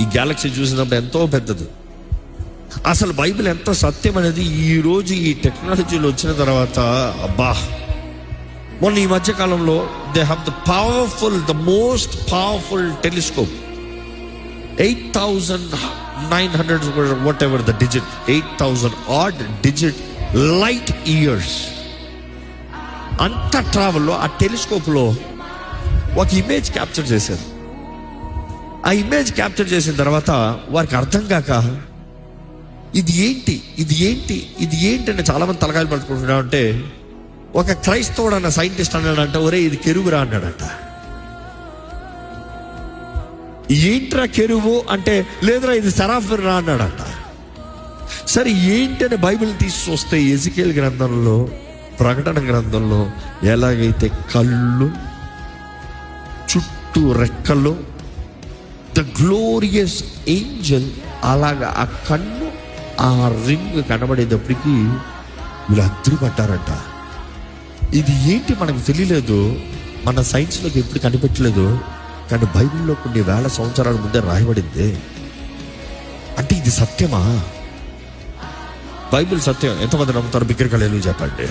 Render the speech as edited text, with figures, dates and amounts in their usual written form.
ఈ గ్యాలక్సీ చూసినప్పుడు ఎంతో పెద్దది. అసలు బైబిల్ ఎంత సత్యం అనేది ఈరోజు ఈ టెక్నాలజీలో వచ్చిన తర్వాత, అబ్బా. మొన్న ఈ మధ్య కాలంలో they have the most powerful telescope. 8,900 what ever the digit, 8,000 odd digit light years. అంత ట్రావెల్లో ఆ టెలిస్కోప్లో ఒక ఇమేజ్ క్యాప్చర్ చేశారు. ఆ ఇమేజ్ క్యాప్చర్ చేసిన తర్వాత వారికి అర్థం కాక ఇది ఏంటి అని చాలా మంది తలకాయలు పట్టుకుంటున్నా ఉంటే, ఒక క్రైస్తవుడు అన్న సైంటిస్ట్ అన్నాడంట, ఒరే ఇది కెరువురా అన్నాడంట. ఏంట్రా కెరువు అంటే, లేదురా ఇది సెరాఫిర్రా అన్నాడంట. సరే ఏంటని బైబిల్ తీసి చూస్తే ఎజికేల్ గ్రంథంలో, ప్రకటన గ్రంథంలో ఎలాగైతే కళ్ళు, చుట్టూ రెక్కలు, ద గ్లోరియస్ ఏంజల్, అలాగా ఆ కన్ను, ఆ రింగ్ కనబడేటప్పటికీ వీళ్ళు అద్దరిపడ్డారంట. ఇది ఏంటి మనకు తెలియలేదు, మన సైన్స్లోకి ఎప్పుడు కనిపెట్టలేదు, కానీ బైబిల్లో కొన్ని వేల సంవత్సరాల ముందే రాయబడింది. అంటే ఇది సత్యమా? బైబిల్ సత్యం. ఎంతమంది నమ్ముతారు? బిగ్గరగా హల్లెలూయా చెప్పండి.